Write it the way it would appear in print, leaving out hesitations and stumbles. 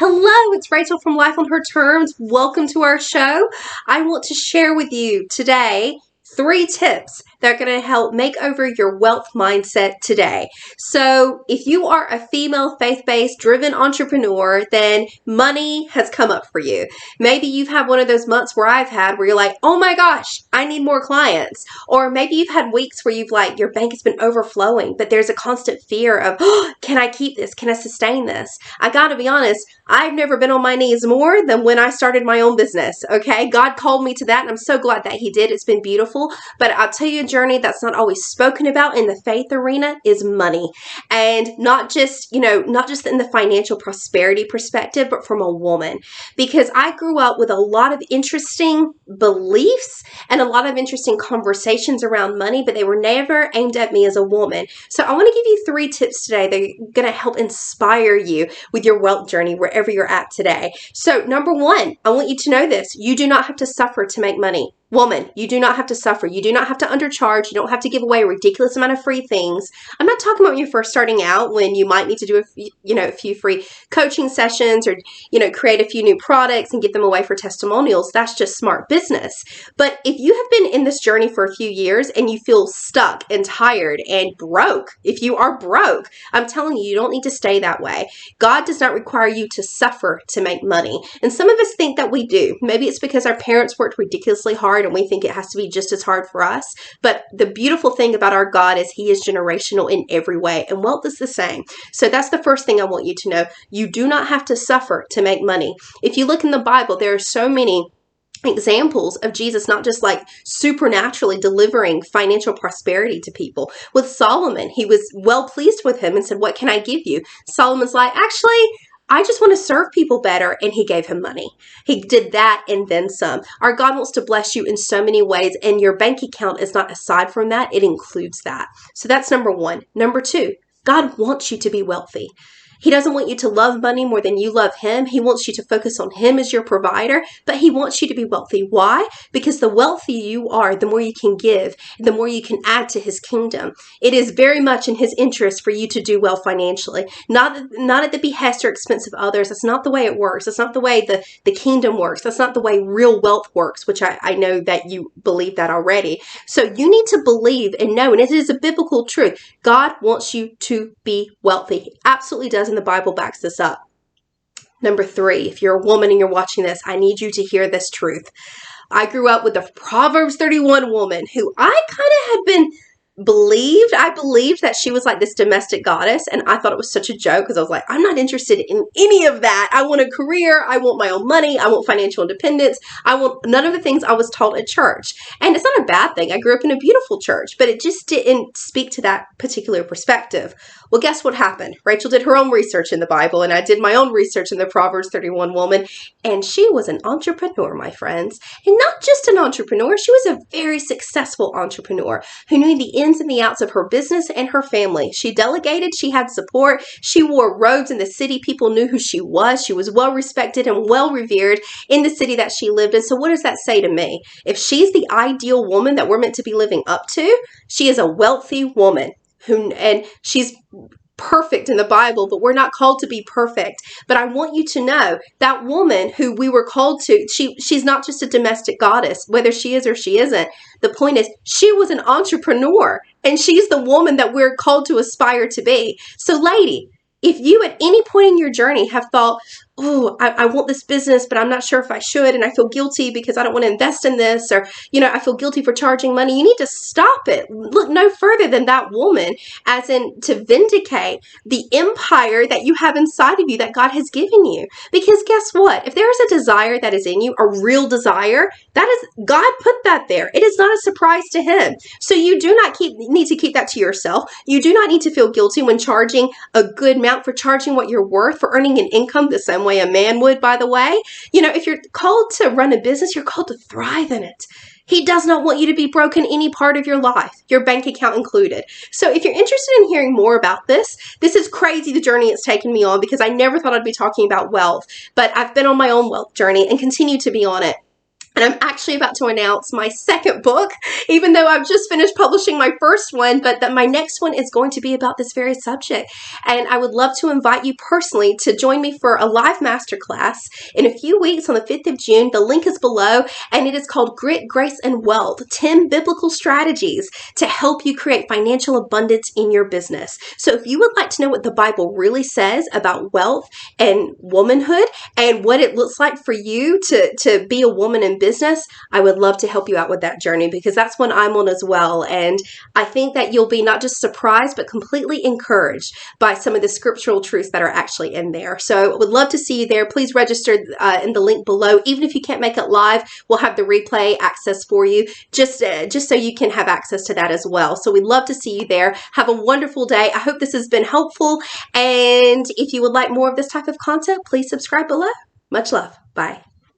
Hello, it's Rachel from Life on Her Terms. Welcome to our show. I want to share with you today 3 tips that are going to help make over your wealth mindset today. So if you are a female faith-based driven entrepreneur, then money has come up for you. Maybe you've had one of those months where I've had where you're like, oh my gosh, I need more clients. Or maybe you've had weeks where you've like, your bank has been overflowing, but there's a constant fear of, oh, can I keep this? Can I sustain this? I gotta be honest, I've never been on my knees more than when I started my own business, okay? God called me to that, and I'm so glad that He did. It's been beautiful. But I'll tell you, a journey that's not always spoken about in the faith arena is money. And not just in the financial prosperity perspective, but from a woman. Because I grew up with a lot of interesting beliefs and a lot of interesting conversations around money, but they were never aimed at me as a woman. So I want to give you 3 tips today that are going to help inspire you with your wealth journey wherever you're at today. So number 1, I want you to know this. You do not have to suffer to make money. Woman, you do not have to suffer. You do not have to undercharge. You don't have to give away a ridiculous amount of free things. I'm not talking about when you're first starting out, when you might need to do a few free coaching sessions or, create a few new products and give them away for testimonials. That's just smart business. But if you have been in this journey for a few years and you feel stuck and tired and broke, if you are broke, I'm telling you, you don't need to stay that way. God does not require you to suffer to make money. And some of us think that we do. Maybe it's because our parents worked ridiculously hard and we think it has to be just as hard for us. But the beautiful thing about our God is He is generational in every way, and wealth is the same. So that's the first thing I want you to know. You do not have to suffer to make money. If you look in the Bible, there are so many examples of Jesus not just like supernaturally delivering financial prosperity to people. With Solomon, he was well pleased with him and said, what can I give you? Solomon's like, actually, I just want to serve people better. And he gave him money. He did that and then some. Our God wants to bless you in so many ways. And your bank account is not aside from that. It includes that. So that's number 1. Number 2, God wants you to be wealthy. He doesn't want you to love money more than you love Him. He wants you to focus on Him as your provider, but He wants you to be wealthy. Why? Because the wealthier you are, the more you can give, the more you can add to His kingdom. It is very much in His interest for you to do well financially, not at the behest or expense of others. That's not the way it works. That's not the way the kingdom works. That's not the way real wealth works, which I know that you believe that already. So you need to believe and know, and it is a biblical truth. God wants you to be wealthy. He absolutely does. And the Bible backs this up. Number 3, if you're a woman and you're watching this, I need you to hear this truth. I grew up with a Proverbs 31 woman who I kind of had been I believed that she was like this domestic goddess, and I thought it was such a joke because I was like, I'm not interested in any of that. I want a career. I want my own money. I want financial independence. I want none of the things I was taught at church. And it's not a bad thing. I grew up in a beautiful church, but it just didn't speak to that particular perspective. Well, guess what happened? Rachel did her own research in the Bible, and I did my own research in the Proverbs 31 woman, and she was an entrepreneur, my friends. And not just an entrepreneur, she was a very successful entrepreneur who knew the ins and the outs of her business and her family. She delegated, she had support, she wore robes in the city. People knew who she was. She was well respected and well revered in the city that she lived in. So what does that say to me? If she's the ideal woman that we're meant to be living up to, she is a wealthy woman. And she's perfect in the Bible, but we're not called to be perfect. But I want you to know that woman who we were called to, she's not just a domestic goddess, whether she is or she isn't. The point is, she was an entrepreneur, and she's the woman that we're called to aspire to be. So lady, if you at any point in your journey have thought, oh, I want this business, but I'm not sure if I should, and I feel guilty because I don't want to invest in this, or, I feel guilty for charging money, you need to stop it. Look no further than that woman, as in to vindicate the empire that you have inside of you that God has given you. Because guess what? If there is a desire that is in you, a real desire, that is, God put that there. It is not a surprise to Him. So you do not need to keep that to yourself. You do not need to feel guilty when charging a good amount, for charging what you're worth, for earning an income the same way a man would, by the way. If you're called to run a business, you're called to thrive in it. He does not want you to be broke in any part of your life, your bank account included. So if you're interested in hearing more about this is crazy, the journey it's taken me on, because I never thought I'd be talking about wealth, but I've been on my own wealth journey and continue to be on it. And I'm actually about to announce my second book, even though I've just finished publishing my first one, but that my next one is going to be about this very subject. And I would love to invite you personally to join me for a live masterclass in a few weeks on the 5th of June. The link is below, and it is called Grit, Grace, and Wealth, 10 biblical strategies to help you create financial abundance in your business. So if you would like to know what the Bible really says about wealth and womanhood and what it looks like for you to be a woman in business, I would love to help you out with that journey, because that's one I'm on as well. And I think that you'll be not just surprised, but completely encouraged by some of the scriptural truths that are actually in there. So I would love to see you there. Please register in the link below. Even if you can't make it live, we'll have the replay access for you, just so you can have access to that as well. So we'd love to see you there. Have a wonderful day. I hope this has been helpful. And if you would like more of this type of content, please subscribe below. Much love. Bye.